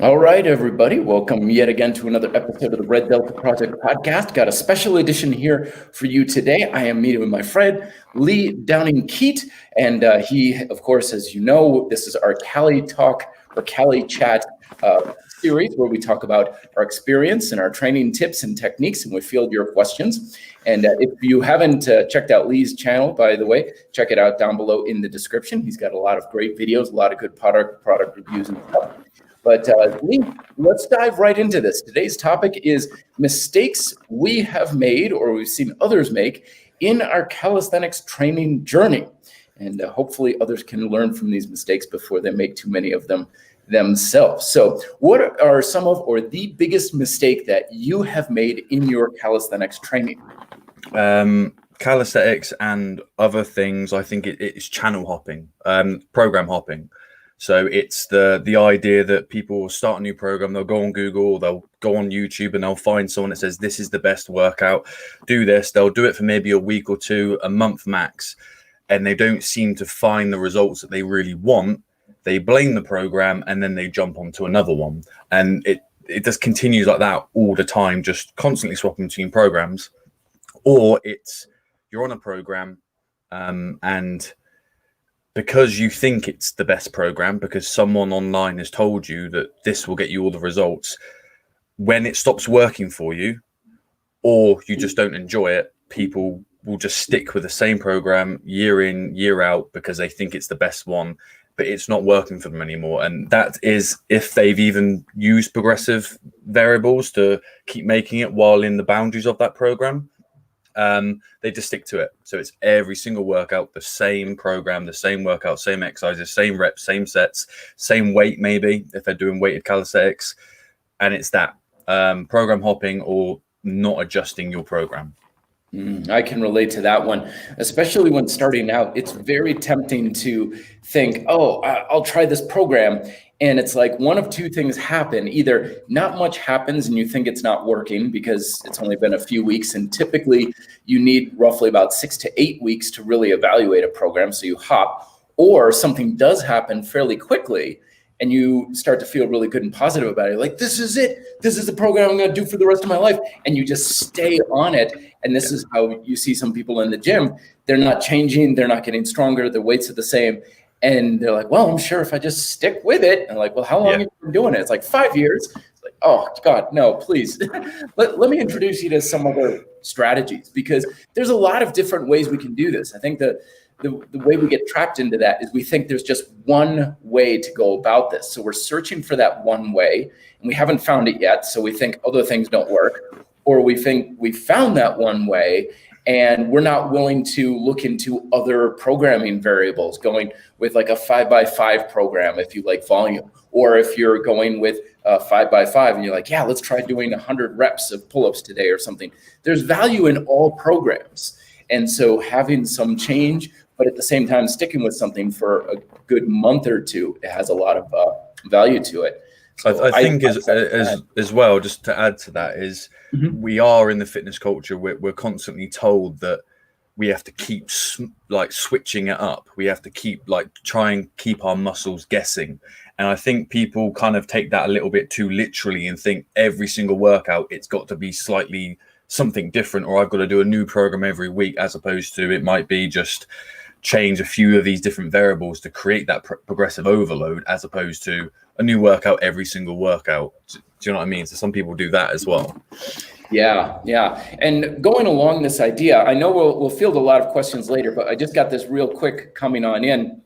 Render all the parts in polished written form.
All right, everybody. Welcome yet again to another episode of the Red Delta Project podcast. Got a special edition here for you today. I am meeting with my friend, Downing Keat. And he, of course, as you know, this is our Cali-Talk or Cali-Chat series where we talk about our experience and our training tips and techniques, and we field your questions. And if you haven't checked out Lee's channel, by the way, check it out down below in the description. He's got a lot of great videos, a lot of good product reviews and stuff. But Lee, let's dive right into this. Today's topic is mistakes we have made or we've seen others make in our calisthenics training journey. And hopefully others can learn from these mistakes before they make too many of them themselves. So what are some of or the biggest mistake that you have made in your calisthenics training? Calisthenics and other things, I think it's channel hopping, program hopping. So it's the idea that people will start a new program, they'll go on Google, they'll go on YouTube and they'll find someone that says, this is the best workout, do this. They'll do it for maybe a week or two, a month max, and they don't seem to find the results that they really want. They blame the program and then they jump onto another one. And it just continues like that all the time, just constantly swapping between programs. Or it's you're on a program and because you think it's the best program, because someone online has told you that this will get you all the results, when it stops working for you or you just don't enjoy it, people will just stick with the same program year in, year out because they think it's the best one, but it's not working for them anymore. And that is if they've even used progressive variables to keep making it while in the boundaries of that program. They just stick to it. So it's every single workout, the same program, the same workout, same exercises, same reps, same sets, same weight, maybe if they're doing weighted calisthenics. And it's that program hopping or not adjusting your program. I can relate to that one, especially when starting out. It's very tempting to think, oh, I'll try this program. And it's like one of two things happen. Either not much happens and you think it's not working because it's only been a few weeks. And typically you need roughly about 6 to 8 weeks to really evaluate a program. So you hop, or something does happen fairly quickly and you start to feel really good and positive about it. Like, this is it. This is the program I'm going to do for the rest of my life. And you just stay on it. And this is how you see some people in the gym. They're not changing. They're not getting stronger. Their weights are the same. And they're like, well, I'm sure if I just stick with it. And I'm like, well, how long have you been doing it? It's like 5 years. It's like, oh, God, no, please. let me introduce you to some other strategies, because there's a lot of different ways we can do this. I think the way we get trapped into that is we think there's just one way to go about this. So we're searching for that one way, and we haven't found it yet. So we think other things don't work, or we think we found that one way, and we're not willing to look into other programming variables, going with like a 5x5 program if you like volume, or if you're going with a 5x5 and you're like, yeah, let's try doing 100 reps of pull-ups today or something. There's value in all programs. And so having some change, but at the same time sticking with something for a good month or two, it has a lot of value to it. So I think as well, just to add to that, is we are in the fitness culture. We're constantly told that we have to keep like switching it up. We have to keep try and keep our muscles guessing. And I think people kind of take that a little bit too literally and think every single workout, it's got to be slightly something different, or I've got to do a new program every week, as opposed to it might be just change a few of these different variables to create that progressive overload, as opposed to a new workout every single workout. Do you know what I mean? So some people do that as well. Yeah. And going along this idea, I know we'll field a lot of questions later, but I just got this real quick coming on in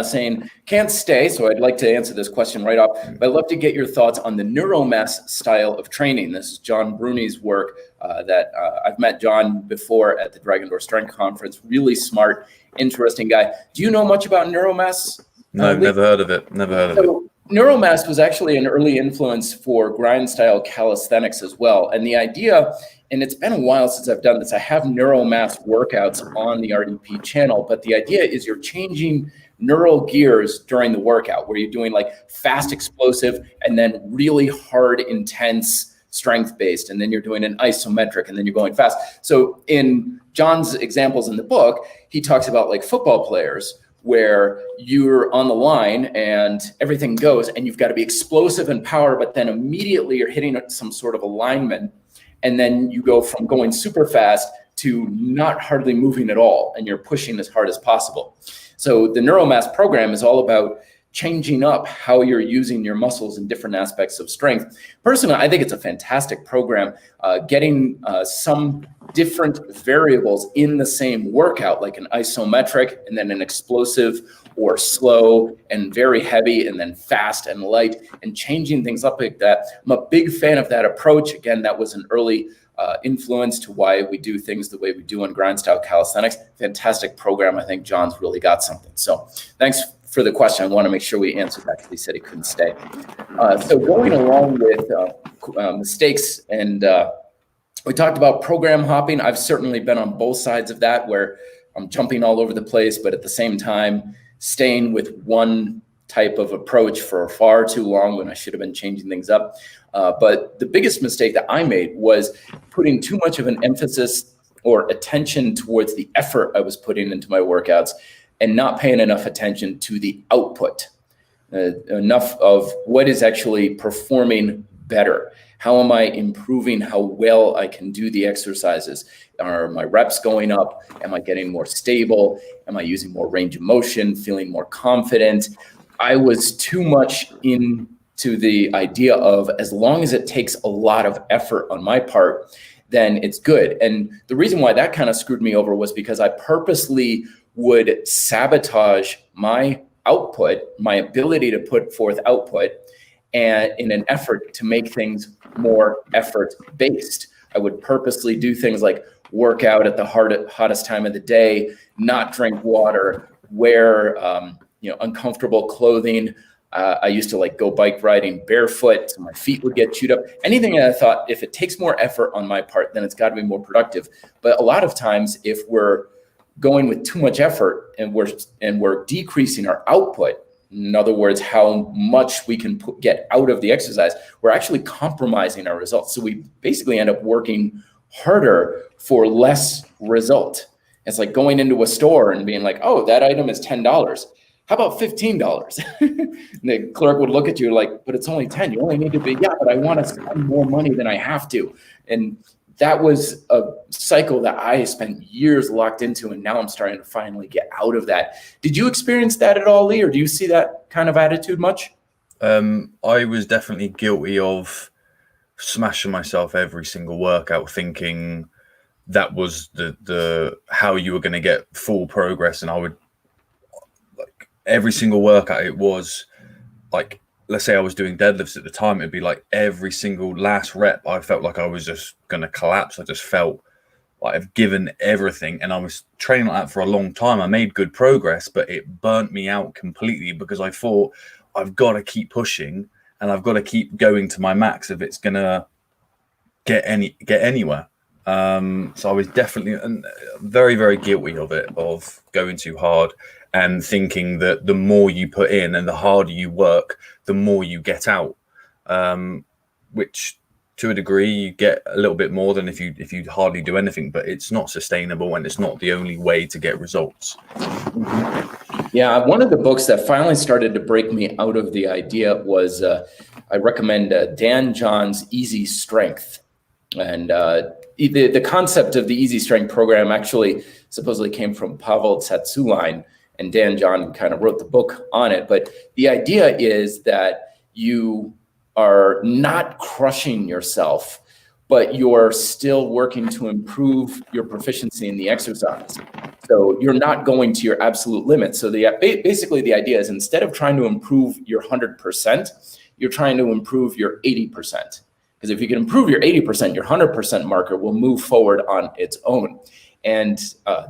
saying, can't stay. So I'd like to answer this question right off. But I'd love to get your thoughts on the Neuromast style of training. This is John Bruni's work that I've met John before at the Dragon Door Strength Conference. Really smart, interesting guy. Do you know much about Neuromast? No, never heard of it. So Neuromast was actually an early influence for grind style calisthenics as well. And the idea, and it's been a while since I've done this, I have Neuromast workouts on the RDP channel, but the idea is you're changing neural gears during the workout, where you're doing like fast explosive and then really hard, intense strength based, and then you're doing an isometric, and then you're going fast. So in John's examples in the book, he talks about like football players where you're on the line and everything goes and you've got to be explosive and power, but then immediately you're hitting some sort of alignment. And then you go from going super fast to not hardly moving at all, and you're pushing as hard as possible. So the Neuromast program is all about changing up how you're using your muscles in different aspects of strength. Personally, I think it's a fantastic program. Getting some different variables in the same workout, like an isometric and then an explosive, or slow and very heavy and then fast and light, and changing things up like that. I'm a big fan of that approach. Again, that was an early influence to why we do things the way we do in grind style calisthenics. Fantastic program. I think John's really got something. So thanks for the question. I want to make sure we answered that because he said he couldn't stay. So going along with mistakes, and we talked about program hopping. I've certainly been on both sides of that, where I'm jumping all over the place, but at the same time, staying with one type of approach for far too long when I should have been changing things up. But the biggest mistake that I made was putting too much of an emphasis or attention towards the effort I was putting into my workouts and not paying enough attention to the output, enough of what is actually performing better. How am I improving how well I can do the exercises? Are my reps going up? Am I getting more stable? Am I using more range of motion, feeling more confident? I was too much into the idea of, as long as it takes a lot of effort on my part, then it's good. And the reason why that kind of screwed me over was because I purposely would sabotage my output, my ability to put forth output, and in an effort to make things more effort-based. I would purposely do things like work out at the hottest time of the day, not drink water, wear uncomfortable clothing. I used to go bike riding barefoot, so my feet would get chewed up. Anything that I thought, if it takes more effort on my part, then it's got to be more productive. But a lot of times, if we're going with too much effort and we're decreasing our output, in other words, how much we can get out of the exercise, we're actually compromising our results. So we basically end up working harder for less result. It's like going into a store and being like, oh, that item is $10. How about $15? And the clerk would look at you like, but it's only 10. You only need to be, yeah, but I want to spend more money than I have to. And that was a cycle that I spent years locked into, and now I'm starting to finally get out of that. Did you experience that at all, Lee, or do you see that kind of attitude much? I was definitely guilty of smashing myself every single workout, thinking that was the how you were going to get full progress. And I would, every single workout, it was like, let's say I was doing deadlifts at the time, it'd be like every single last rep, I felt like I was just going to collapse. I just felt like I've given everything, and I was training like that for a long time. I made good progress, but it burnt me out completely because I thought I've got to keep pushing and I've got to keep going to my max if it's going to get anywhere. So I was definitely very, very guilty of it, of going too hard and thinking that the more you put in and the harder you work, the more you get out, which to a degree you get a little bit more than if you hardly do anything, but it's not sustainable and it's not the only way to get results. Yeah, one of the books that finally started to break me out of the idea was, I recommend Dan John's Easy Strength. And the concept of the Easy Strength program actually supposedly came from Pavel Tsatsouline, and Dan John kind of wrote the book on it. But the idea is that you are not crushing yourself, but you're still working to improve your proficiency in the exercise. So you're not going to your absolute limit. So basically the idea is, instead of trying to improve your 100%, you're trying to improve your 80%. Because if you can improve your 80%, your 100% marker will move forward on its own. And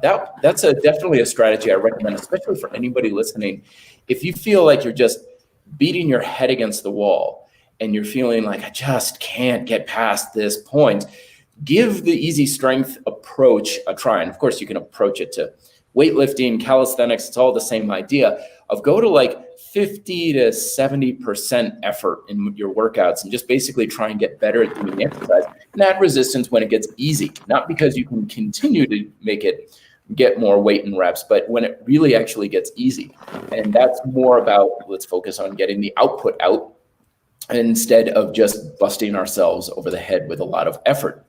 that's definitely a strategy I recommend, especially for anybody listening. If you feel like you're just beating your head against the wall and you're feeling like, I just can't get past this point, give the Easy Strength approach a try. And of course, you can approach it to weightlifting, calisthenics. It's all the same idea of go to like 50 to 70% effort in your workouts and just basically try and get better at doing the exercise and add resistance when it gets easy, not because you can continue to make it get more weight and reps, but when it really actually gets easy. And that's more about, let's focus on getting the output out instead of just busting ourselves over the head with a lot of effort.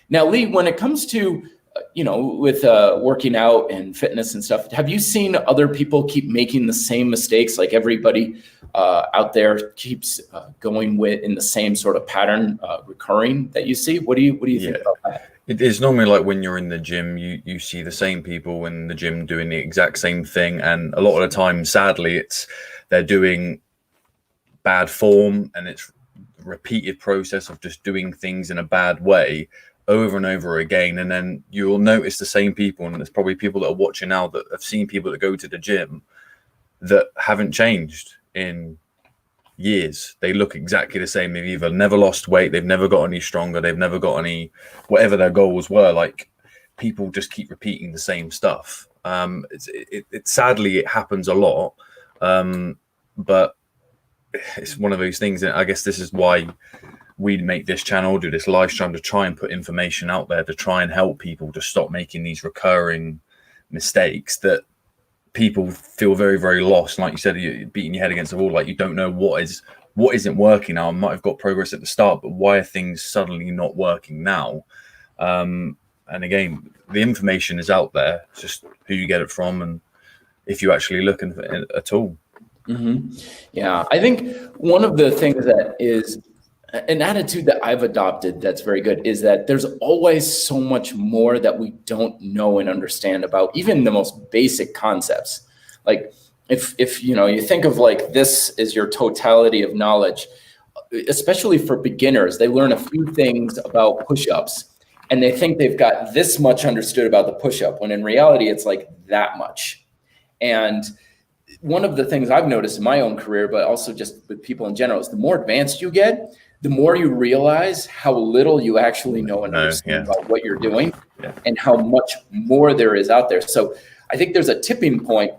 Now, Lee, when it comes to, with working out and fitness and stuff, have you seen other people keep making the same mistakes? Like everybody out there keeps going with in the same sort of pattern recurring that you see? What do you think about that? It is normally like when you're in the gym, you see the same people in the gym doing the exact same thing. And a lot of the time, sadly, they're doing bad form, and it's a repeated process of just doing things in a bad way over and over again. And then you'll notice the same people, and there's probably people that are watching now that have seen people that go to the gym that haven't changed in years. They look exactly the same. They've either never lost weight, they've never got any stronger, they've never got any, whatever their goals were. Like, people just keep repeating the same stuff. Sadly, it happens a lot, but it's one of those things. And I guess this is why we make this channel, do this live stream, to try and put information out there, to try and help people to stop making these recurring mistakes that people feel very, very lost. Like you said, you're beating your head against the wall, like you don't know what isn't working now. I might have got progress at the start, but why are things suddenly not working now? And again, the information is out there. It's just who you get it from, and if you actually look at all. Mm-hmm. Yeah, I think one of the things that is an attitude that I've adopted that's very good is that there's always so much more that we don't know and understand about even the most basic concepts. Like if you think of like this is your totality of knowledge, especially for beginners, they learn a few things about push-ups and they think they've got this much understood about the push-up, when in reality it's like that much. And one of the things I've noticed in my own career, but also just with people in general, is the more advanced you get, the more you realize how little you actually know and understand about what you're doing and how much more there is out there. So I think there's a tipping point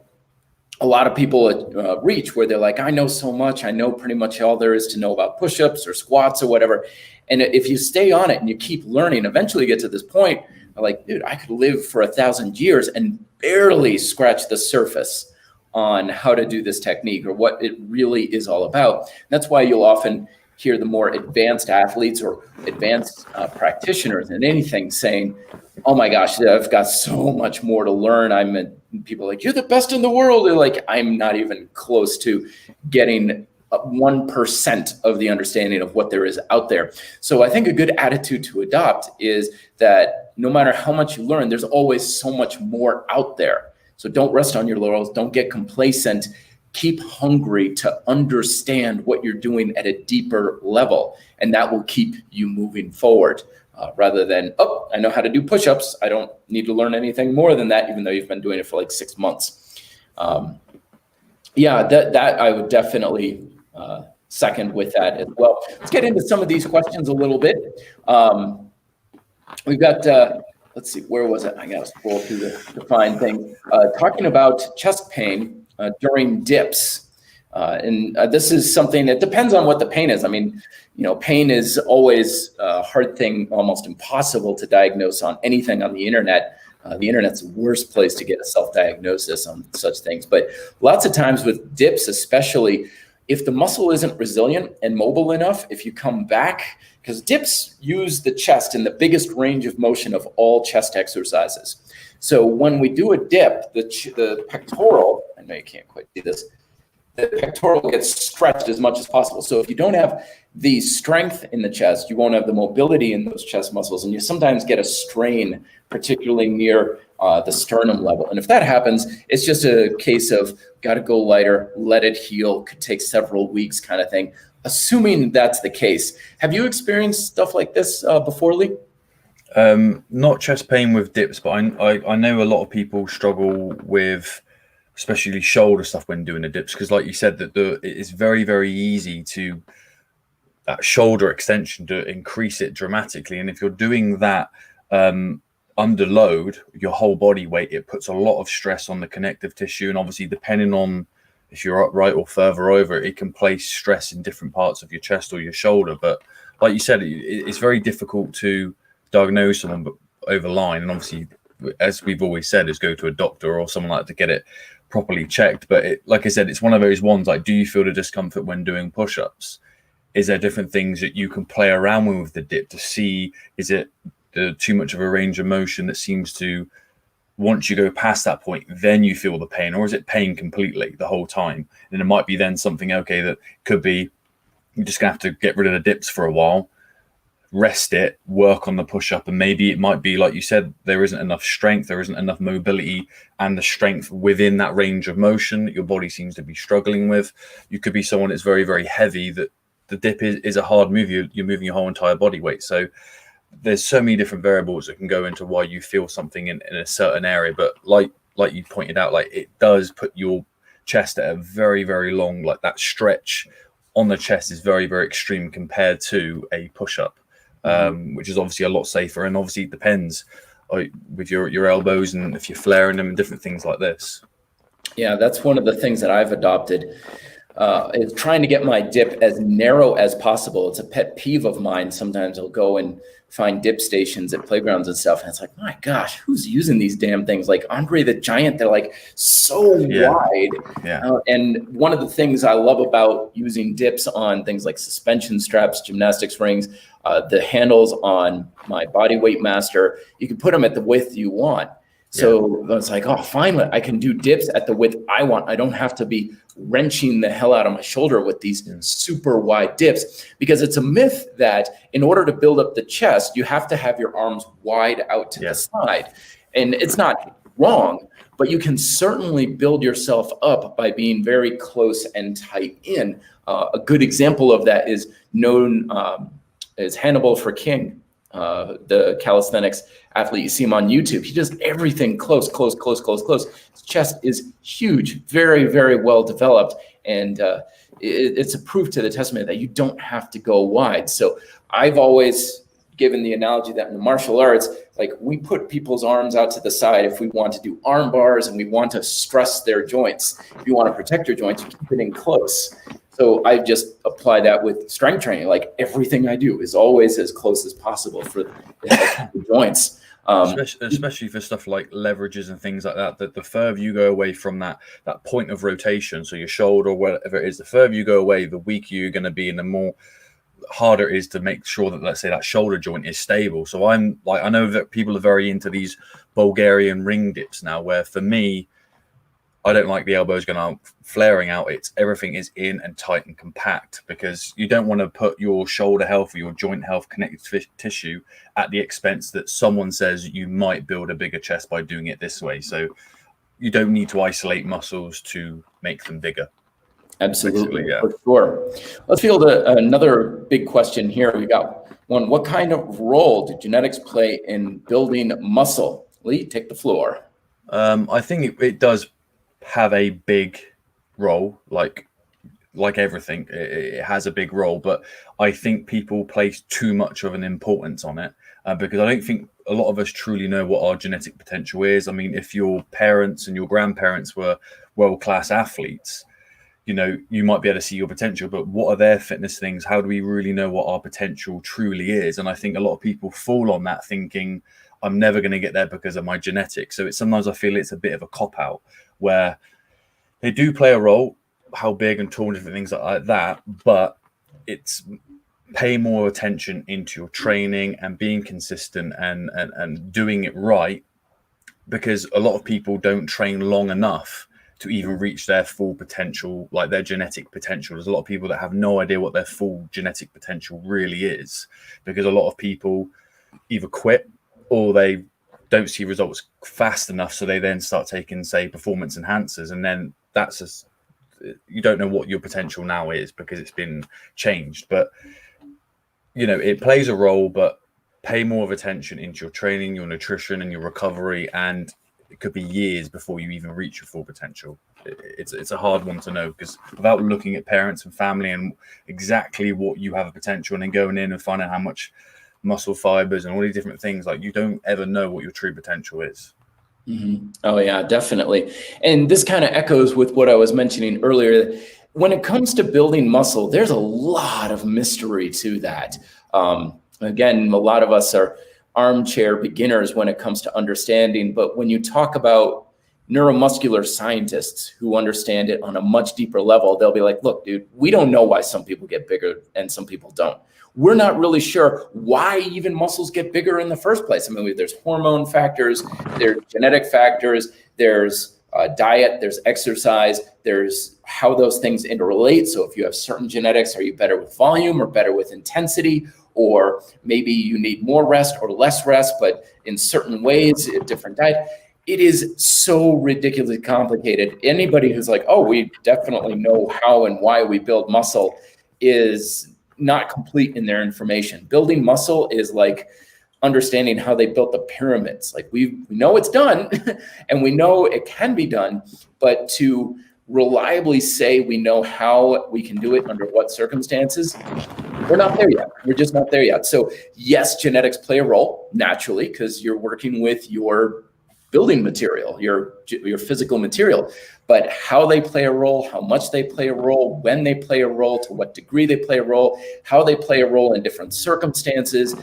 a lot of people reach where they're like, I know so much. I know pretty much all there is to know about push-ups or squats or whatever. And if you stay on it and you keep learning, eventually you get to this point like, dude, I could live for 1,000 years and barely scratch the surface on how to do this technique or what it really is all about. That's why you'll often hear the more advanced athletes or advanced practitioners in anything saying, oh my gosh, I've got so much more to learn. People are like, you're the best in the world. They're like, I'm not even close to getting 1% of the understanding of what there is out there. So I think a good attitude to adopt is that no matter how much you learn, there's always so much more out there. So don't rest on your laurels. Don't get complacent. Keep hungry to understand what you're doing at a deeper level. And that will keep you moving forward rather than, oh, I know how to do push-ups. I don't need to learn anything more than that, even though you've been doing it for like 6 months. That I would definitely second with that as well. Let's get into some of these questions a little bit. We've got, let's see, where was it? I got to scroll through the fine thing. Talking about chest pain during dips. And this is something that depends on what the pain is. I mean, pain is always a hard thing, almost impossible to diagnose on anything on the internet. The internet's the worst place to get a self-diagnosis on such things. But lots of times with dips, especially, if the muscle isn't resilient and mobile enough, if you come back, because dips use the chest in the biggest range of motion of all chest exercises. So when we do a dip, the pectoral, I know you can't quite see this, the pectoral gets stretched as much as possible. So if you don't have the strength in the chest, you won't have the mobility in those chest muscles, and you sometimes get a strain, particularly near the sternum level. And if that happens, it's just a case of got to go lighter, let it heal, could take several weeks kind of thing. Assuming that's the case. Have you experienced stuff like this before, Lee? Not chest pain with dips, but I know a lot of people struggle with especially shoulder stuff when doing the dips, because like you said, that it is very, very easy to that shoulder extension to increase it dramatically. And if you're doing that under load, your whole body weight, it puts a lot of stress on the connective tissue. And obviously, depending on if you're upright or further over, it can place stress in different parts of your chest or your shoulder. But like you said, it's very difficult to diagnose someone over line. And obviously, as we've always said, is go to a doctor or someone like that to get it properly checked. But like I said, it's one of those ones, like, do you feel the discomfort when doing push-ups? Is there different things that you can play around with the dip to see, is it too much of a range of motion that seems to, once you go past that point, then you feel the pain, or is it pain completely the whole time? And it might be then something, okay, that could be, you're just gonna have to get rid of the dips for a while, rest it, work on the push-up, and maybe it might be, like you said, there isn't enough strength, there isn't enough mobility and the strength within that range of motion that your body seems to be struggling with. You could be someone that's very, very heavy, that the dip is a hard move. You're moving your whole entire body weight. So there's so many different variables that can go into why you feel something in a certain area. But like you pointed out, like, it does put your chest at a very, very long, like, that stretch on the chest is very, very extreme compared to a push-up, which is obviously a lot safer. And obviously it depends with your elbows and if you're flaring them and different things like this. Yeah, that's one of the things that I've adopted, is trying to get my dip as narrow as possible. It's a pet peeve of mine. Sometimes I'll go and find dip stations at playgrounds and stuff, and it's like, my gosh, who's using these damn things? Like Andre the Giant, they're like so wide. And one of the things I love about using dips on things like suspension straps, gymnastics rings, the handles on my Bodyweight Master, you can put them at the width you want. So it's like, oh, finally, I can do dips at the width I want. I don't have to be wrenching the hell out of my shoulder with these super wide dips, because it's a myth that in order to build up the chest, you have to have your arms wide out to the side. And it's not wrong, but you can certainly build yourself up by being very close and tight in. A good example of that is known as Hannibal for King. The calisthenics athlete, you see him on YouTube. He does everything close. His chest is huge, very, very well developed. And it's a proof to the testament that you don't have to go wide. So I've always given the analogy that in the martial arts, like, we put people's arms out to the side if we want to do arm bars and we want to stress their joints. If you want to protect your joints, you keep it in close. So I just apply that with strength training. Like, everything I do is always as close as possible for the joints. Especially for stuff like leverages and things like that, that the further you go away from that point of rotation, so your shoulder, whatever it is, the further you go away, the weaker you're going to be, and the more harder it is to make sure that, let's say, that shoulder joint is stable. So I'm like, I know that people are very into these Bulgarian ring dips now, where for me, I don't like the elbows going out, flaring out. It's everything is in and tight and compact, because you don't want to put your shoulder health or your joint health, connective tissue, at the expense that someone says you might build a bigger chest by doing it this way. So you don't need to isolate muscles to make them bigger. Absolutely, for sure. Let's field another big question here. We got one. What kind of role did genetics play in building muscle? Lee, take the floor. I think it does have a big role, like everything. It has a big role, but I think people place too much of an importance on it, because I don't think a lot of us truly know what our genetic potential is. I mean, if your parents and your grandparents were world-class athletes, you know, you might be able to see your potential, but what are their fitness things? How do we really know what our potential truly is? And I think a lot of people fall on that thinking, I'm never going to get there because of my genetics. So sometimes I feel it's a bit of a cop-out, where they do play a role, how big and tall, different things like that, but it's pay more attention into your training and being consistent and doing it right, because a lot of people don't train long enough to even reach their full potential, like their genetic potential. There's a lot of people that have no idea what their full genetic potential really is, because a lot of people either quit or they don't see results fast enough, so they then start taking, say, performance enhancers, and then that's just, you don't know what your potential now is because it's been changed. But you know, it plays a role, but pay more of attention into your training, your nutrition, and your recovery, and it could be years before you even reach your full potential. It's a hard one to know, because without looking at parents and family and exactly what you have a potential, and then going in and finding out how much muscle fibers and all these different things, like, you don't ever know what your true potential is. Mm-hmm. Oh yeah, definitely. And this kind of echoes with what I was mentioning earlier. When it comes to building muscle, there's a lot of mystery to that. Again, a lot of us are armchair beginners when it comes to understanding. But when you talk about neuromuscular scientists who understand it on a much deeper level, they'll be like, look, dude, we don't know why some people get bigger and some people don't. We're not really sure why even muscles get bigger in the first place. I mean, there's hormone factors, there's genetic factors, there's diet, there's exercise, there's how those things interrelate. So if you have certain genetics, are you better with volume or better with intensity? Or maybe you need more rest or less rest, but in certain ways, a different diet. It is so ridiculously complicated. Anybody who's like, oh, we definitely know how and why we build muscle is not complete in their information. Building muscle is like understanding how they built the pyramids. Like we know it's done and we know it can be done, but to reliably say we know how we can do it under what circumstances, we're not there yet. We're just not there yet. So yes, genetics play a role naturally because you're working with your building material, your physical material, but how they play a role, how much they play a role, when they play a role, to what degree they play a role, how they play a role in different circumstances.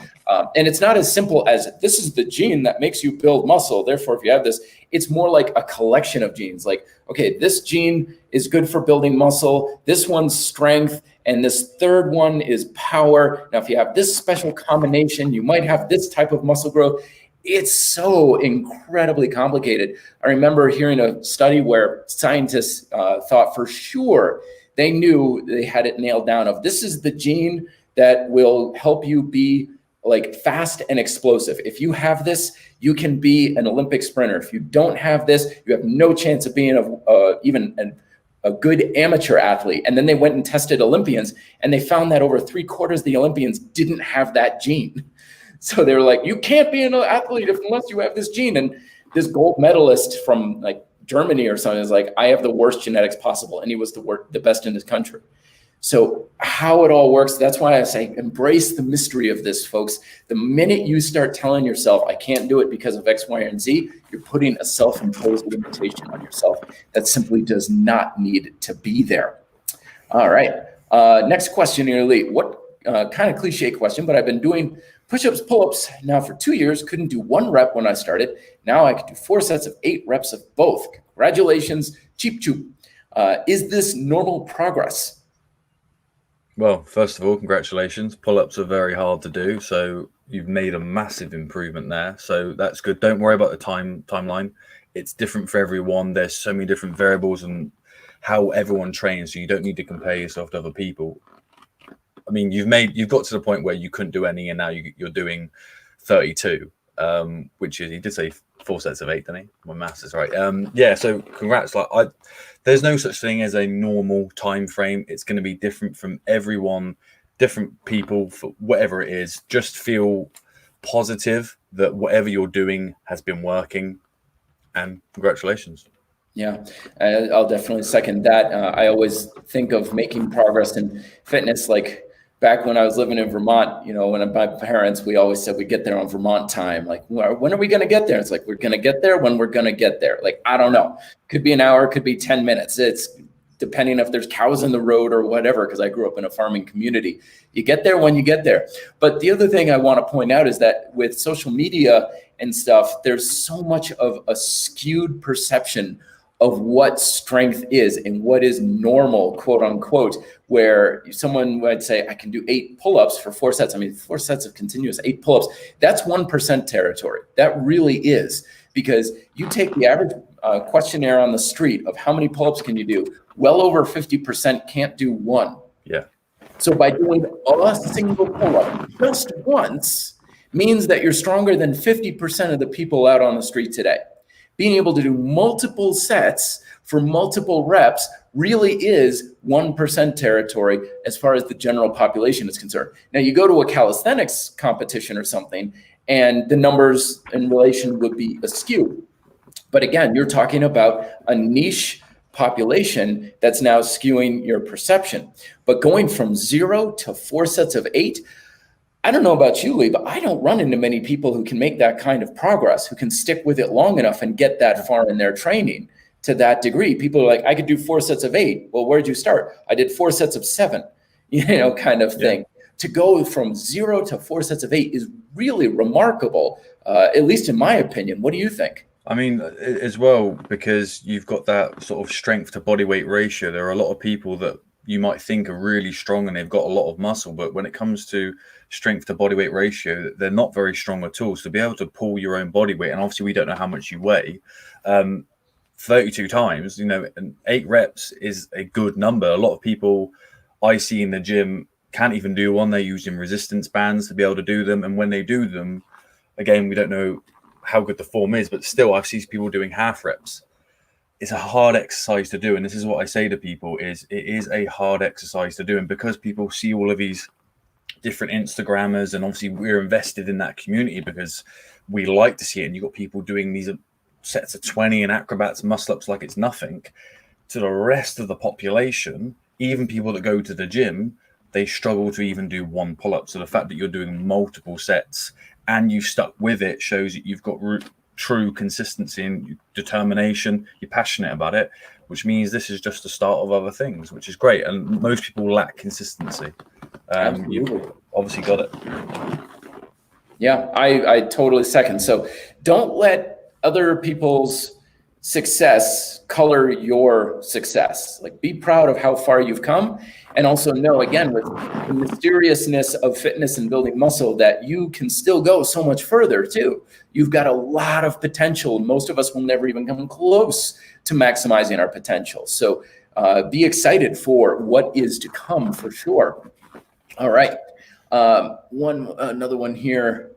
And it's not as simple as this is the gene that makes you build muscle. Therefore, if you have this, it's more like a collection of genes. Like, okay, this gene is good for building muscle. This one's strength. And this third one is power. Now, if you have this special combination, you might have this type of muscle growth. It's so incredibly complicated. I remember hearing a study where scientists thought for sure they knew they had it nailed down of this is the gene that will help you be like fast and explosive. If you have this, you can be an Olympic sprinter. If you don't have this, you have no chance of being even a good amateur athlete. And then they went and tested Olympians and they found that over 3/4 of the Olympians didn't have that gene. So they were like, you can't be an athlete unless you have this gene. And this gold medalist from like Germany or something is like, I have the worst genetics possible. And he was the best in his country. So how it all works, that's why I say embrace the mystery of this, folks. The minute you start telling yourself, I can't do it because of X, Y, and Z, you're putting a self-imposed limitation on yourself that simply does not need to be there. All right. Next question here, Lee. What kind of cliche question, but I've been doing push-ups, pull-ups now for 2 years. Couldn't do 1 rep when I started. Now I can do 4 sets of 8 reps of both. Congratulations, cheap choop. Is this normal progress? Well, first of all, congratulations. Pull-ups are very hard to do, so you've made a massive improvement there. So that's good. Don't worry about the timeline. It's different for everyone. There's so many different variables and how everyone trains, so you don't need to compare yourself to other people. I mean, you've got to the point where you couldn't do any, and now you're doing 32, which is, he did say 4 sets of 8, didn't he? My maths is right. Yeah. So congrats. There's no such thing as a normal time frame. It's going to be different from everyone, different people, for whatever it is. Just feel positive that whatever you're doing has been working, and congratulations. Yeah, I'll definitely second that. I always think of making progress in fitness like back when I was living in Vermont, when my parents, we always said we get there on Vermont time. Like, when are we going to get there? It's like, we're going to get there when we're going to get there. Like, I don't know. Could be an hour, could be 10 minutes. It's depending if there's cows in the road or whatever, because I grew up in a farming community. You get there when you get there. But the other thing I want to point out is that with social media and stuff, there's so much of a skewed perception of what strength is and what is normal, quote unquote, where someone would say, I can do 8 pull-ups for 4 sets. I mean, 4 sets of continuous 8 pull-ups, that's 1% territory. That really is, because you take the average questionnaire on the street of how many pull-ups can you do, well over 50% can't do 1. Yeah. So by doing a single pull-up just once means that you're stronger than 50% of the people out on the street today. Being able to do multiple sets for multiple reps really is 1% territory as far as the general population is concerned. Now, you go to a calisthenics competition or something, and the numbers in relation would be askew. But again, you're talking about a niche population that's now skewing your perception. But going from 0 to 4 sets of 8, I don't know about you, Lee, but I don't run into many people who can make that kind of progress, who can stick with it long enough and get that far in their training to that degree. People are like, I could do 4 sets of 8. Well, where'd you start? I did 4 sets of 7, kind of thing. to go from 0 to 4 sets of 8 is really remarkable, at least in my opinion. What do you think? I mean, as well, because you've got that sort of strength to body weight ratio. There are a lot of people that you might think are really strong and they've got a lot of muscle, but when it comes to strength to body weight ratio, they're not very strong at all. So to be able to pull your own body weight, and obviously we don't know how much you weigh, 32 times, and 8 reps is a good number. A lot of people I see in the gym can't even do one. They're using resistance bands to be able to do them. And when they do them, again, we don't know how good the form is, but still I've seen people doing half reps. It's a hard exercise to do. And this is what I say to people is it is a hard exercise to do. And because people see all of these different Instagrammers, and obviously we're invested in that community because we like to see it. And you've got people doing these sets of 20 and acrobats, muscle ups like it's nothing. To the rest of the population, even people that go to the gym, they struggle to even do one pull-up. So the fact that you're doing multiple sets and you've stuck with it shows that you've got true consistency and determination. You're passionate about it, which means this is just the start of other things, which is great. And most people lack consistency. You've obviously got it. Yeah, I totally second. So don't let other people's success color your success. Like, be proud of how far you've come, and also know, again, with the mysteriousness of fitness and building muscle, that you can still go so much further too. You've got a lot of potential. Most of us will never even come close to maximizing our potential. So be excited for what is to come, for sure. All right, another one here.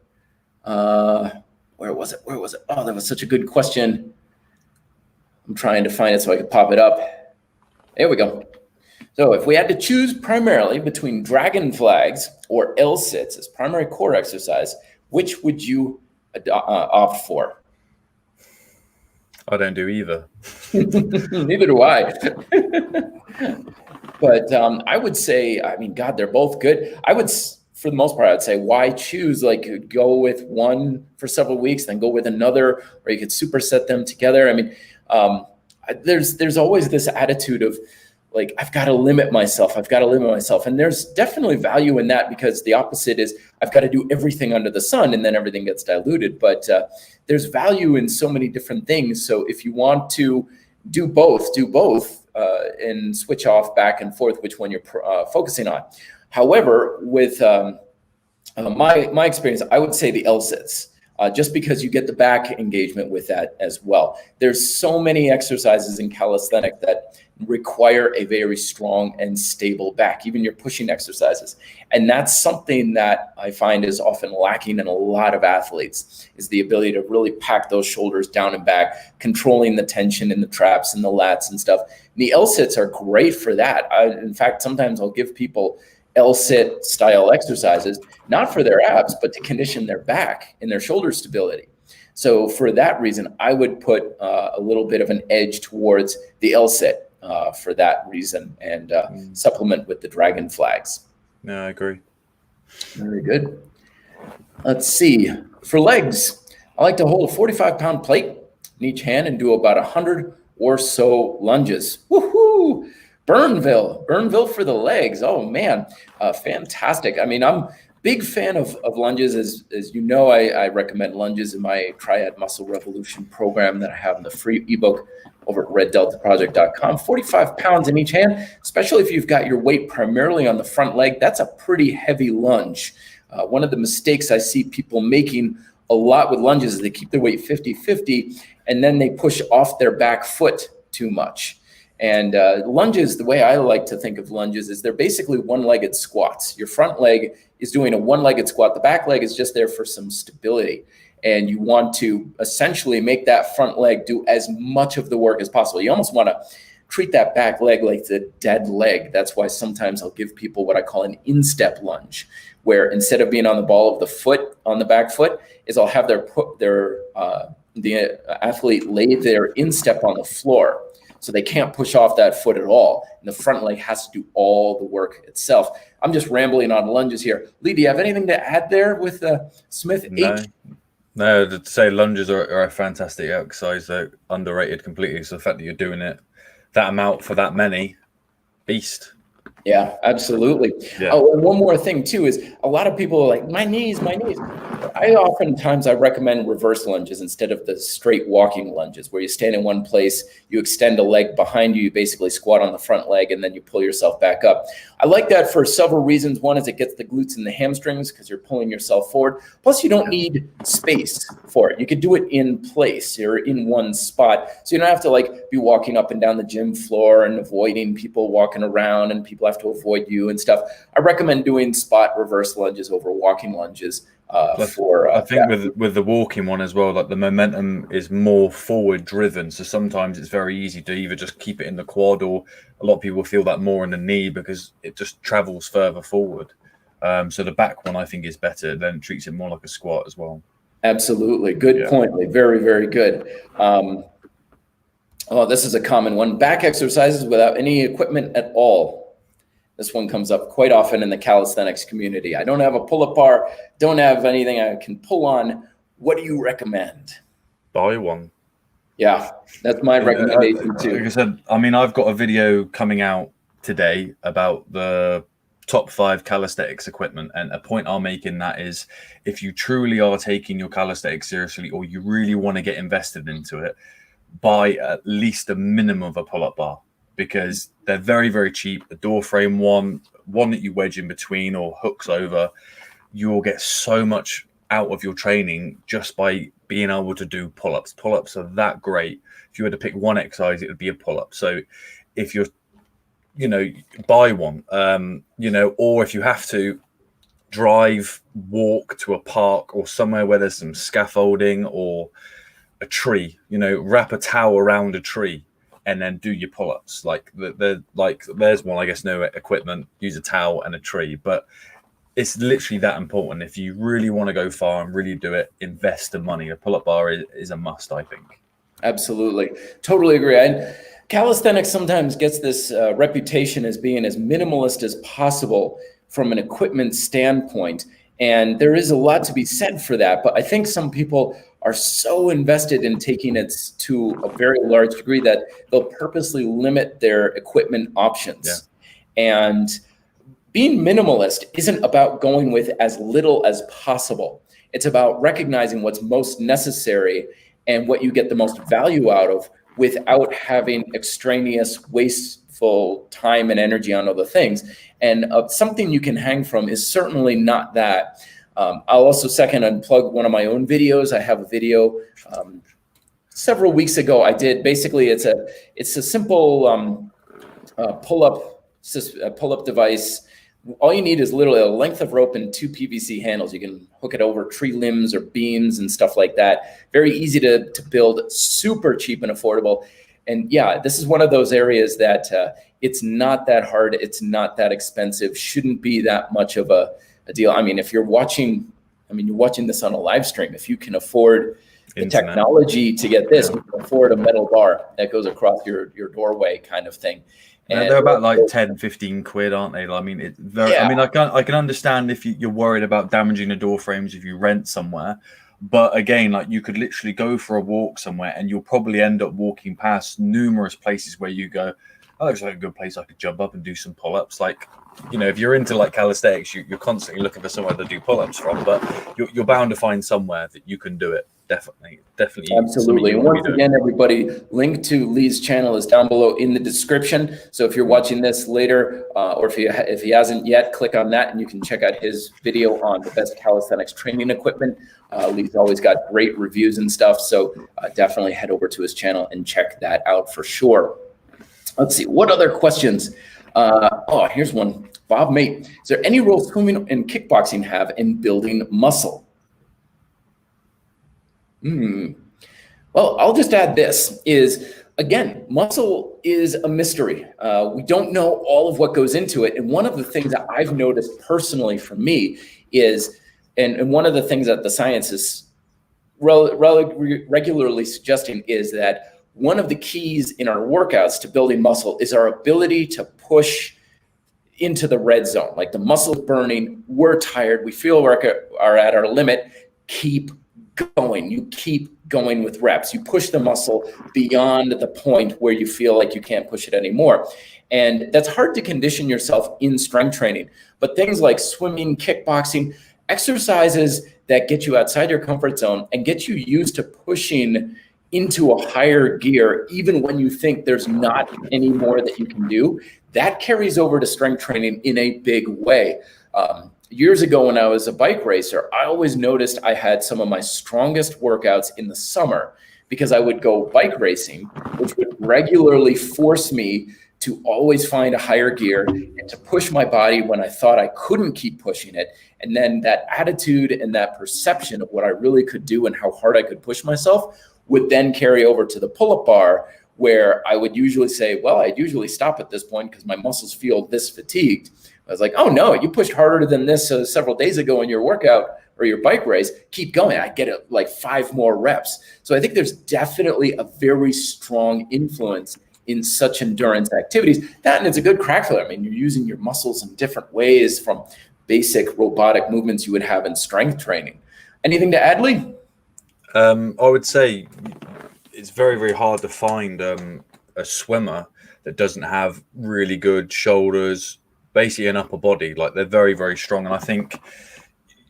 Where was it? Oh, that was such a good question. I'm trying to find it so I can pop it up. There we go. So if we had to choose primarily between dragon flags or Lsits as primary core exercise, which would you opt for? I don't do either. Neither do I. But I would say, I mean, God, they're both good. I would, for the most part, I'd say, why choose? Like, go with one for several weeks, then go with another, or you could superset them together. I mean, there's always this attitude of, like, I've got to limit myself. And there's definitely value in that, because the opposite is I've got to do everything under the sun, and then everything gets diluted. But there's value in so many different things. So if you want to do both, and switch off back and forth which one you're focusing on. However, with my experience, I would say the Lsits. Just because you get the back engagement with that as well. There's so many exercises in calisthenics that require a very strong and stable back, even your pushing exercises. And that's something that I find is often lacking in a lot of athletes, is the ability to really pack those shoulders down and back, controlling the tension in the traps and the lats and stuff. And the Lsits are great for that. In fact, sometimes I'll give people L-sit style exercises, not for their abs, but to condition their back and their shoulder stability. So for that reason, I would put a little bit of an edge towards the L-sit for that reason, and supplement with the dragon flags. No, I agree. Very good. Let's see. For legs, I like to hold a 45-pound plate in each hand and do about 100 or so lunges. Woohoo! Burnville for the legs. Oh man, fantastic. I mean, I'm a big fan of lunges. As you know, I recommend lunges in my Triad Muscle Revolution program that I have in the free ebook over at reddeltaproject.com. 45 pounds in each hand, especially if you've got your weight primarily on the front leg. That's a pretty heavy lunge. One of the mistakes I see people making a lot with lunges is they keep their weight 50-50, and then they push off their back foot too much. And lunges, the way I like to think of lunges is they're basically one-legged squats. Your front leg is doing a one-legged squat. The back leg is just there for some stability. And you want to essentially make that front leg do as much of the work as possible. You almost want to treat that back leg like the dead leg. That's why sometimes I'll give people what I call an instep lunge, where instead of being on the ball of the foot, on the back foot, is I'll have the athlete lay their instep on the floor. So they can't push off that foot at all. And the front leg has to do all the work itself. I'm just rambling on lunges here. Lee, do you have anything to add there with Smith H? No, to say lunges are a fantastic exercise. They're underrated completely. So the fact that you're doing it that amount for that many, beast. Yeah, absolutely. Yeah. Oh, and one more thing too is a lot of people are like, my knees, my knees. I recommend reverse lunges instead of the straight walking lunges where you stand in one place, you extend a leg behind you, you basically squat on the front leg, and then you pull yourself back up. I like that for several reasons. One is it gets the glutes and the hamstrings because you're pulling yourself forward. Plus, you don't need space for it. You could do it in place. You're in one spot. So you don't have to like be walking up and down the gym floor and avoiding people walking around and people have to avoid you and stuff. I recommend doing spot reverse lunges over walking lunges. I think with the walking one as well, like the momentum is more forward driven. So sometimes it's very easy to either just keep it in the quad, or a lot of people feel that more in the knee because it just travels further forward. So the back one I think is better. Then treats it more like a squat as well. Absolutely. Good point, Lee. Very, very good. This is a common one. Back exercises without any equipment at all. This one comes up quite often in the calisthenics community. I don't have a pull-up bar, don't have anything I can pull on. What do you recommend? Buy one. Yeah, that's my recommendation too. Like I said, I mean, I've got a video coming out today about the top 5 calisthenics equipment, and a point I'll make in that is if you truly are taking your calisthenics seriously, or you really want to get invested into it, buy at least a minimum of a pull-up bar, because they're very, very cheap. A door frame one that you wedge in between or hooks over, you'll get so much out of your training just by being able to do pull-ups. Pull-ups are that great. If you were to pick one exercise, it would be a pull-up. So if you're, buy one, or if you have to walk to a park or somewhere where there's some scaffolding or a tree, wrap a towel around a tree and then do your pull-ups. Like there's one, I guess, no equipment, use a towel and a tree, but it's literally that important. If you really want to go far and really do it, invest the money. A pull-up bar is a must, I think. Absolutely. Totally agree. And calisthenics sometimes gets this reputation as being as minimalist as possible from an equipment standpoint. And there is a lot to be said for that. But I think some people are so invested in taking it to a very large degree that they'll purposely limit their equipment options. Yeah. And being minimalist isn't about going with as little as possible. It's about recognizing what's most necessary and what you get the most value out of without having extraneous, wasteful time and energy on other things. And something you can hang from is certainly not that. I'll also second and plug one of my own videos. I have a video several weeks ago I did. Basically, it's a simple pull-up device. All you need is literally a length of rope and 2 PVC handles. You can hook it over tree limbs or beams and stuff like that. Very easy to build, super cheap and affordable. And yeah, this is one of those areas that it's not that hard. It's not that expensive. Shouldn't be that much of a deal. I mean, if you're watching, you're watching this on a live stream. If you can afford the technology to get this, you can afford a metal bar that goes across your doorway kind of thing. And they're about like 10, 15 quid, aren't they? I mean, it's very, yeah. I can understand if you're worried about damaging the door frames if you rent somewhere. But again, like you could literally go for a walk somewhere and you'll probably end up walking past numerous places where you go, oh, looks like a good place I could jump up and do some pull-ups. Like, if you're into like calisthenics, you're constantly looking for somewhere to do pull-ups from, but you're bound to find somewhere that you can do it. Definitely. Absolutely. And once again, everybody, link to Lee's channel is down below in the description. So if you're watching this later, or if he hasn't yet, click on that and you can check out his video on the best calisthenics training equipment. Lee's always got great reviews and stuff. So definitely head over to his channel and check that out for sure. Let's see, what other questions? Here's one. Bob Mate, is there any role swimming and kickboxing have in building muscle? Well, I'll just add this is, again, muscle is a mystery. We don't know all of what goes into it. And one of the things that I've noticed personally for me is, and one of the things that the science is regularly suggesting is that one of the keys in our workouts to building muscle is our ability to push into the red zone. Like the muscle's burning, we're tired, we feel we are at our limit, keep going. You keep going with reps. You push the muscle beyond the point where you feel like you can't push it anymore. And that's hard to condition yourself in strength training. But things like swimming, kickboxing, exercises that get you outside your comfort zone and get you used to pushing into a higher gear, even when you think there's not any more that you can do, that carries over to strength training in a big way. Years ago when I was a bike racer, I always noticed I had some of my strongest workouts in the summer because I would go bike racing, which would regularly force me to always find a higher gear and to push my body when I thought I couldn't keep pushing it. And then that attitude and that perception of what I really could do and how hard I could push myself would then carry over to the pull-up bar, where I would usually say, well, I'd usually stop at this point because my muscles feel this fatigued. I was like, oh no, you pushed harder than this several days ago in your workout or your bike race. Keep going. I get it like 5 more reps. So I think there's definitely a very strong influence in such endurance activities. That, and it's a good crack filler. I mean, you're using your muscles in different ways from basic robotic movements you would have in strength training. Anything to add, Lee? I would say it's very, very hard to find a swimmer that doesn't have really good shoulders, basically an upper body. Like, they're very, very strong. And I think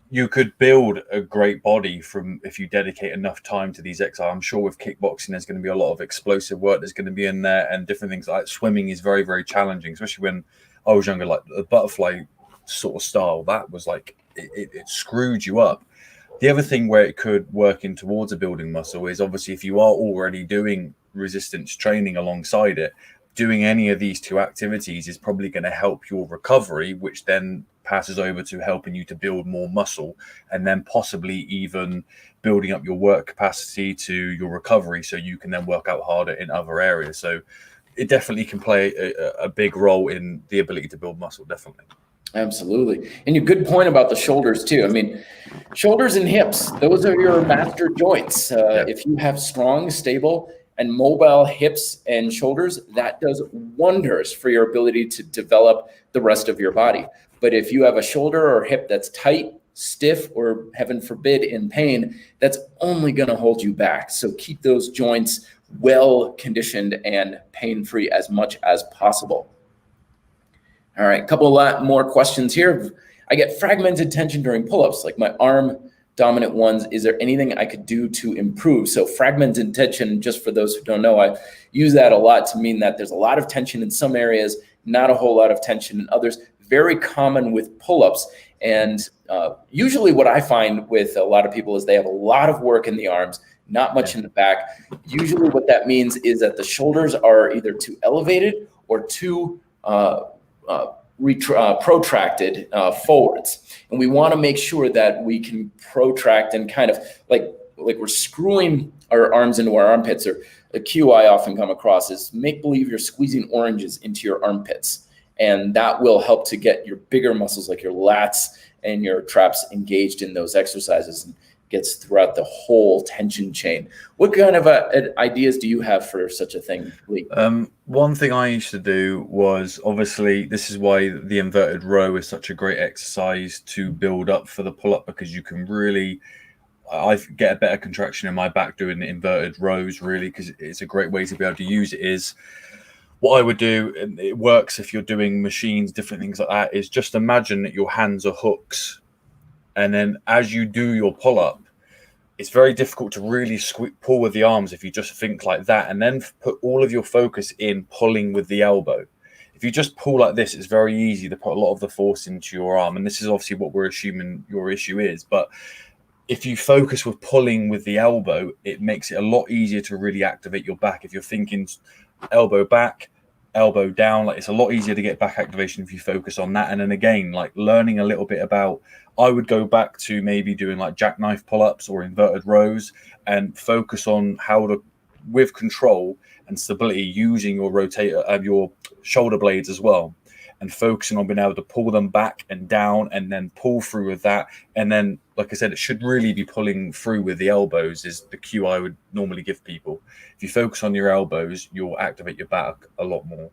you could build a great body from if you dedicate enough time to these exercises. I'm sure with kickboxing, there's going to be a lot of explosive work that's going to be in there, and different things. Like swimming is very, very challenging, especially when I was younger. Like the butterfly sort of style, that was like, it screwed you up. The other thing where it could work in towards a building muscle is obviously if you are already doing resistance training alongside it, doing any of these 2 activities is probably going to help your recovery, which then passes over to helping you to build more muscle, and then possibly even building up your work capacity to your recovery, so you can then work out harder in other areas. So it definitely can play a big role in the ability to build muscle, definitely. Absolutely. And your good point about the shoulders too. I mean, shoulders and hips, those are your master joints. If you have strong, stable, and mobile hips and shoulders, that does wonders for your ability to develop the rest of your body. But if you have a shoulder or hip that's tight, stiff, or heaven forbid in pain, that's only going to hold you back. So keep those joints well conditioned and pain-free as much as possible. All right, a couple of more questions here. I get fragmented tension during pull-ups, like my arm dominant ones. Is there anything I could do to improve? So fragmented tension, just for those who don't know, I use that a lot to mean that there's a lot of tension in some areas, not a whole lot of tension in others. Very common with pull-ups. And usually what I find with a lot of people is they have a lot of work in the arms, not much in the back. Usually what that means is that the shoulders are either too elevated or too protracted forwards. And we want to make sure that we can protract and kind of like we're screwing our arms into our armpits. Or a cue I often come across is make believe you're squeezing oranges into your armpits. And that will help to get your bigger muscles like your lats and your traps engaged in those exercises, and gets throughout the whole tension chain. What kind of ideas do you have for such a thing, Lee? One thing I used to do was, obviously, this is why the inverted row is such a great exercise to build up for the pull-up, because you can really, I get a better contraction in my back doing the inverted rows, really, because it's a great way to be able to use it. Is what I would do, and it works if you're doing machines, different things like that, is just imagine that your hands are hooks. And then as you do your pull-up, it's very difficult to really pull with the arms if you just think like that, and then put all of your focus in pulling with the elbow. If you just pull like this, it's very easy to put a lot of the force into your arm. And this is obviously what we're assuming your issue is. But if you focus with pulling with the elbow, it makes it a lot easier to really activate your back. If you're thinking elbow back, elbow down, like, it's a lot easier to get back activation if you focus on that. And then again, like learning a little bit about, I would go back to maybe doing like jackknife pull-ups or inverted rows and focus on how to, with control and stability, using your rotator, your shoulder blades as well, and focusing on being able to pull them back and down and then pull through with that. And then, like I said, it should really be pulling through with the elbows is the cue I would normally give people. If you focus on your elbows, you'll activate your back a lot more.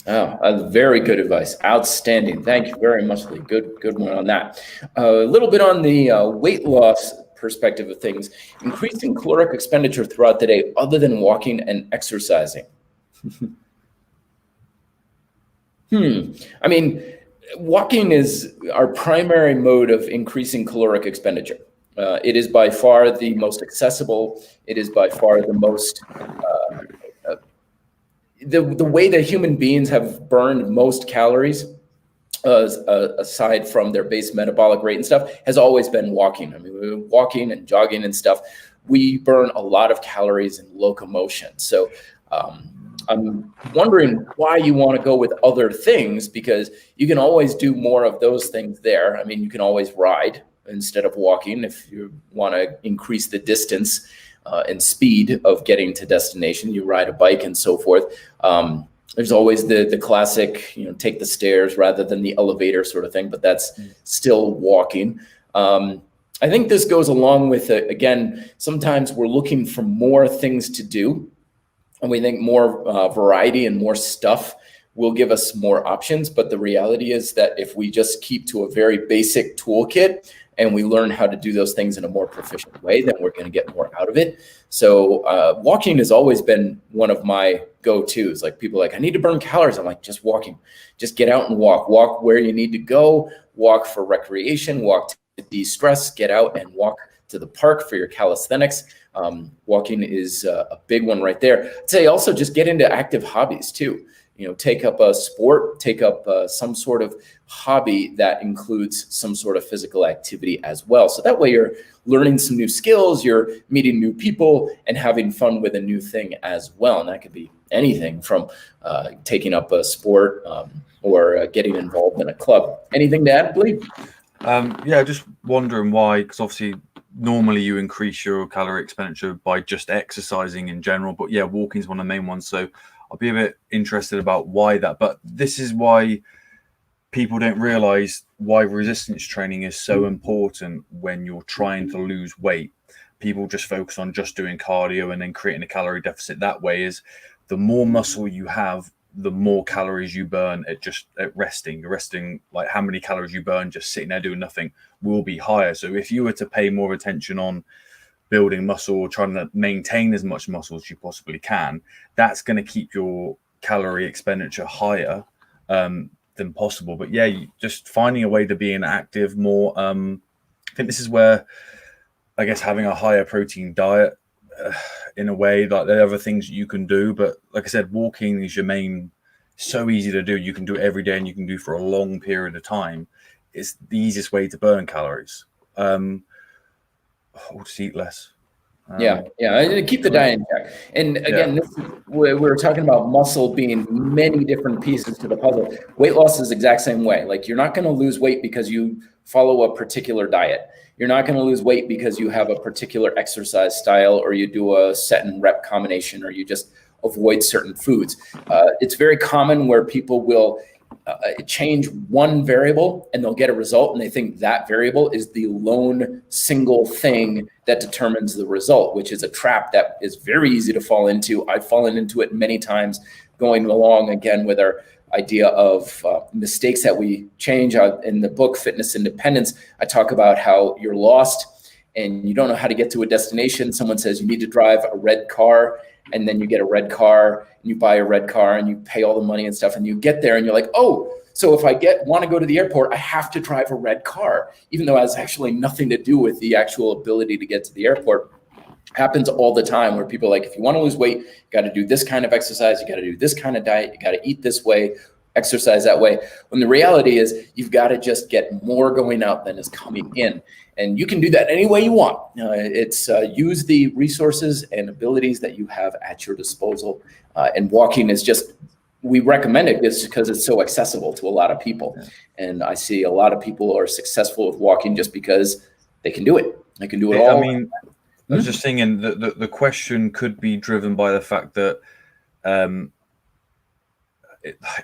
Oh, very good advice. Outstanding. Thank you very much, Lee. Good one on that. A little bit on the weight loss perspective of things, increasing caloric expenditure throughout the day other than walking and exercising. I mean, walking is our primary mode of increasing caloric expenditure. It is by far the most accessible. It is by far the most, the way that human beings have burned most calories, aside from their base metabolic rate and stuff, has always been walking. I mean, walking and jogging and stuff, we burn a lot of calories in locomotion. So I'm wondering why you want to go with other things, because you can always do more of those things there. I mean, you can always ride instead of walking if you want to increase the distance and speed of getting to destination. You ride a bike and so forth. There's always the classic, take the stairs rather than the elevator sort of thing, but that's still walking. I think this goes along with, again, sometimes we're looking for more things to do, and we think more variety and more stuff will give us more options. But the reality is that if we just keep to a very basic toolkit and we learn how to do those things in a more proficient way, then we're going to get more out of it. So walking has always been one of my go-tos. Like, people are like, I need to burn calories. I'm like, just walking. Just get out and walk where you need to go, walk for recreation, walk to de-stress, get out and walk to the park for your calisthenics. Walking is a big one right there. I'd say also just get into active hobbies too. Take up a sport, take up some sort of hobby that includes some sort of physical activity as well. So that way you're learning some new skills, you're meeting new people and having fun with a new thing as well. And that could be anything from taking up a sport or getting involved in a club. Anything to add, Lee? Yeah, just wondering why, because obviously normally you increase your calorie expenditure by just exercising in general, but yeah, walking is one of the main ones. So I'll be a bit interested about why that, but this is why people don't realize why resistance training is so important when you're trying to lose weight. People just focus on just doing cardio and then creating a calorie deficit that way. Is the more muscle you have, the more calories you burn at resting. You're resting, like how many calories you burn just sitting there doing nothing will be higher. So if you were to pay more attention on building muscle or trying to maintain as much muscle as you possibly can, that's going to keep your calorie expenditure higher than possible. But yeah, just finding a way to be active more. I think this is where, I guess, having a higher protein diet, in a way, like there are other things you can do, but like I said, walking is your main. So easy to do. You can do it every day and you can do for a long period of time. It's the easiest way to burn calories. Or just eat less. Yeah, keep the diet in check. And again, we're talking about muscle being many different pieces to the puzzle. Weight loss is the exact same way. Like, you're not going to lose weight because you follow a particular diet. You're not going to lose weight because you have a particular exercise style, or you do a set and rep combination, or you just avoid certain foods. It's very common where people will change one variable and they'll get a result, and they think that variable is the lone single thing that determines the result, which is a trap that is very easy to fall into. I've fallen into it many times, going along again with our idea of mistakes that we change. In the book Fitness Independence, I talk about how you're lost and you don't know how to get to a destination. Someone says you need to drive a red car, and then you get a red car and you buy a red car and you pay all the money and stuff, and you get there and you're like, oh, so if I want to go to the airport, I have to drive a red car, even though it has actually nothing to do with the actual ability to get to the airport. Happens all the time where people are like, if you want to lose weight, you got to do this kind of exercise, you got to do this kind of diet, you got to eat this way, exercise that way. When the reality is you've got to just get more going out than is coming in. And you can do that any way you want. It's use the resources and abilities that you have at your disposal. And walking is just, we recommend it just because it's so accessible to a lot of people. Yeah. And I see a lot of people are successful with walking just because they can do it. They can do it all. I mean, I was just thinking that the question could be driven by the fact that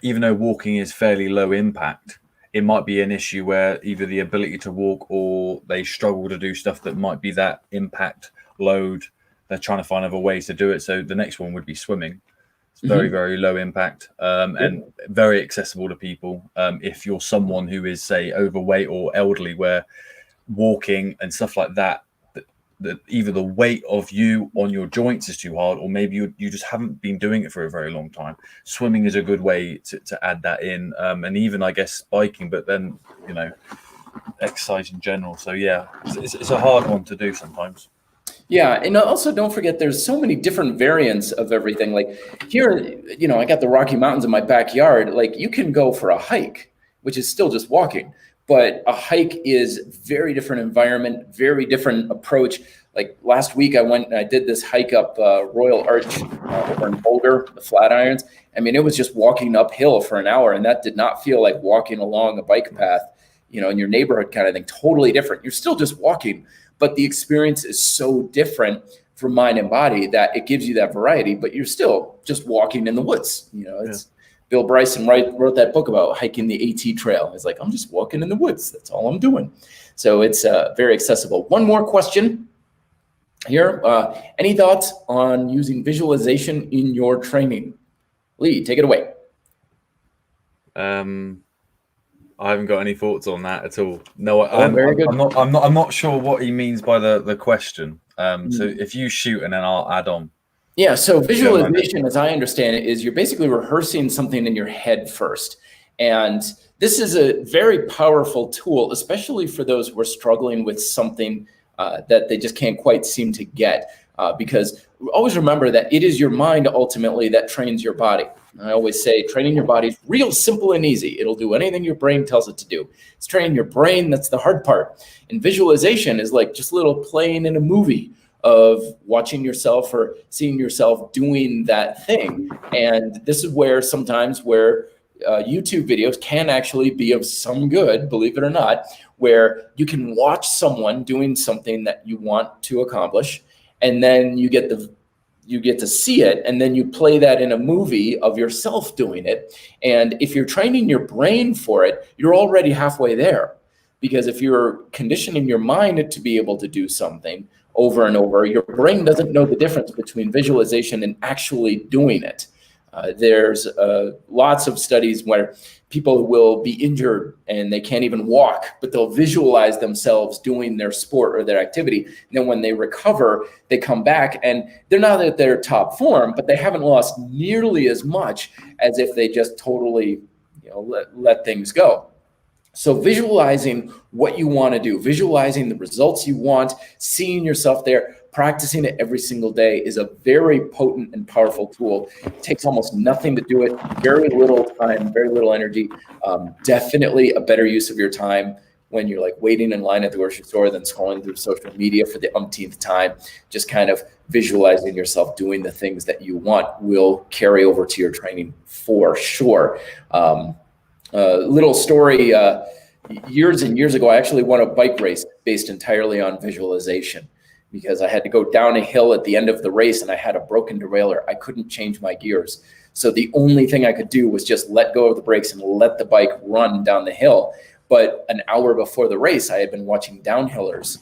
even though walking is fairly low impact, it might be an issue where either the ability to walk or they struggle to do stuff that might be that impact load. They're trying to find other ways to do it. So the next one would be swimming. It's very, very low impact and very accessible to people. If you're someone who is, say, overweight or elderly, where walking and stuff like that, either the weight of you on your joints is too hard, or maybe you just haven't been doing it for a very long time. Swimming is a good way to add that in, and even I guess biking, but then exercise in general. So yeah, it's a hard one to do sometimes. Yeah, and also don't forget there's so many different variants of everything. Like here, I got the Rocky Mountains in my backyard. Like you can go for a hike, which is still just walking, but a hike is very different environment, very different approach. Like last week I went and I did this hike up Royal Arch over in Boulder, the Flatirons. I mean, it was just walking uphill for an hour, and that did not feel like walking along a bike path, in your neighborhood kind of thing. Totally different. You're still just walking, but the experience is so different for mind and body that it gives you that variety, but you're still just walking in the woods. It's Bill Bryson wrote that book about hiking the AT trail. It's like, I'm just walking in the woods. That's all I'm doing. So it's very accessible. One more question here. Any thoughts on using visualization in your training? Lee, take it away. I haven't got any thoughts on that at all. No, very good. I'm not sure what he means by the question. So if you shoot and then I'll add on. Yeah, so visualization, as I understand it, is you're basically rehearsing something in your head first. And this is a very powerful tool, especially for those who are struggling with something that they just can't quite seem to get. Because always remember that it is your mind ultimately that trains your body. I always say training your body is real simple and easy. It'll do anything your brain tells it to do. It's training your brain that's the hard part. And visualization is like just a little playing in a movie of watching yourself or seeing yourself doing that thing. And this is where sometimes YouTube videos can actually be of some good, believe it or not, where you can watch someone doing something that you want to accomplish, and then you get to see it, and then you play that in a movie of yourself doing it. And if you're training your brain for it, you're already halfway there. Because if you're conditioning your mind to be able to do something over and over, your brain doesn't know the difference between visualization and actually doing it. There's lots of studies where people will be injured and they can't even walk, but they'll visualize themselves doing their sport or their activity. And then when they recover, they come back and they're not at their top form, but they haven't lost nearly as much as if they just totally let things go. So visualizing what you want to do, visualizing the results you want, seeing yourself there, practicing it every single day is a very potent and powerful tool. It takes almost nothing to do it, very little time, very little energy. Definitely a better use of your time when you're like waiting in line at the grocery store than scrolling through social media for the umpteenth time. Just kind of visualizing yourself doing the things that you want will carry over to your training for sure. Little story, years and years ago, I actually won a bike race based entirely on visualization because I had to go down a hill at the end of the race and I had a broken derailleur. I couldn't change my gears. So the only thing I could do was just let go of the brakes and let the bike run down the hill. But an hour before the race, I had been watching downhillers,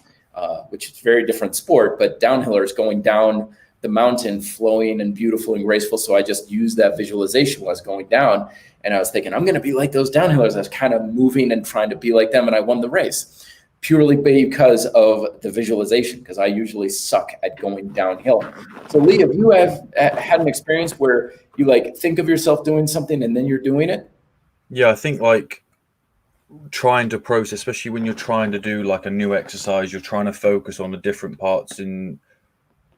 which is a very different sport, but downhillers going down the mountain, flowing and beautiful and graceful. So I just used that visualization while I was going down. And I was thinking, I'm going to be like those downhillers. I was kind of moving and trying to be like them. And I won the race purely because of the visualization, because I usually suck at going downhill. So Lee, have you had an experience where you like think of yourself doing something and then you're doing it? Yeah, I think like trying to process, especially when you're trying to do like a new exercise, you're trying to focus on the different parts in,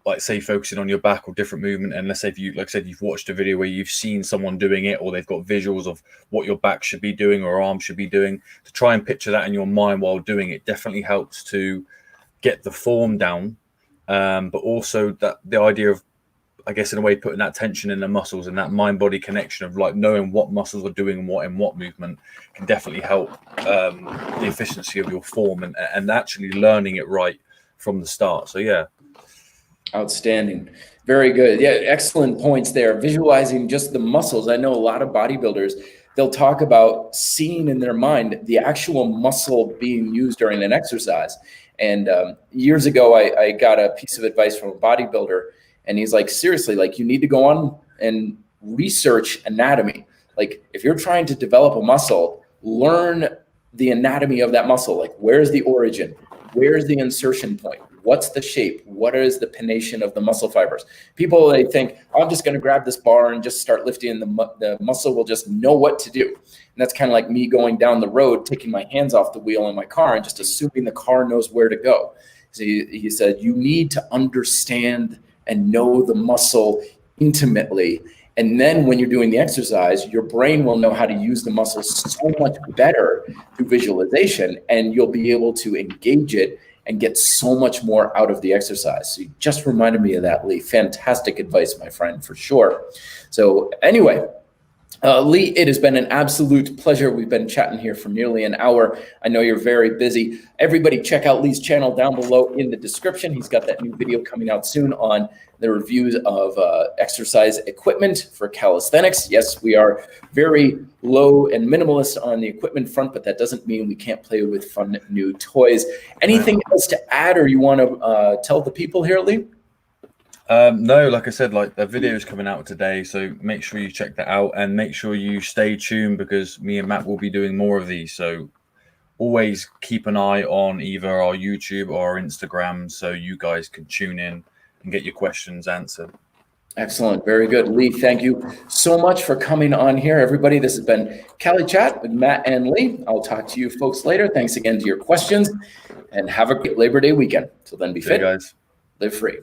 like say focusing on your back or different movement. And let's say if you, like I said, you've watched a video where you've seen someone doing it, or they've got visuals of what your back should be doing or arm should be doing, to try and picture that in your mind while doing it definitely helps to get the form down. But also that the idea of, I guess in a way, putting that tension in the muscles and that mind-body connection of like knowing what muscles are doing what in what movement can definitely help the efficiency of your form and actually learning it right from the start. So yeah. Outstanding. Very good. Yeah, excellent points there. Visualizing just the muscles. I know a lot of bodybuilders, they'll talk about seeing in their mind the actual muscle being used during an exercise. And years ago, I got a piece of advice from a bodybuilder, and he's like, seriously, like you need to go on and research anatomy. Like if you're trying to develop a muscle, learn the anatomy of that muscle. Like, where's the origin? Where's the insertion point? What's the shape? What is the pination of the muscle fibers? People, they think, I'm just going to grab this bar and just start lifting, the muscle will just know what to do. And that's kind of like me going down the road, taking my hands off the wheel in my car and just assuming the car knows where to go. So he said, you need to understand and know the muscle intimately. And then when you're doing the exercise, your brain will know how to use the muscle so much better through visualization, and you'll be able to engage it and get so much more out of the exercise. So you just reminded me of that, Lee. Fantastic advice, my friend, for sure. So anyway, Lee, it has been an absolute pleasure. We've been chatting here for nearly an hour. I know you're very busy. Everybody check out Lee's channel down below in the description. He's got that new video coming out soon on the reviews of exercise equipment for calisthenics. Yes, we are very low and minimalist on the equipment front, but that doesn't mean we can't play with fun new toys. Anything else to add, or you want to tell the people here, Lee? No, like I said, like the video is coming out today, so make sure you check that out and make sure you stay tuned, because me and Matt will be doing more of these. So always keep an eye on either our YouTube or our Instagram so you guys can tune in and get your questions answered. Excellent. Very good. Lee, thank you so much for coming on here. Everybody, this has been Cali Chat with Matt and Lee. I'll talk to you folks later. Thanks again to your questions, and have a great Labor Day weekend. Till then, be fit, guys. Live free.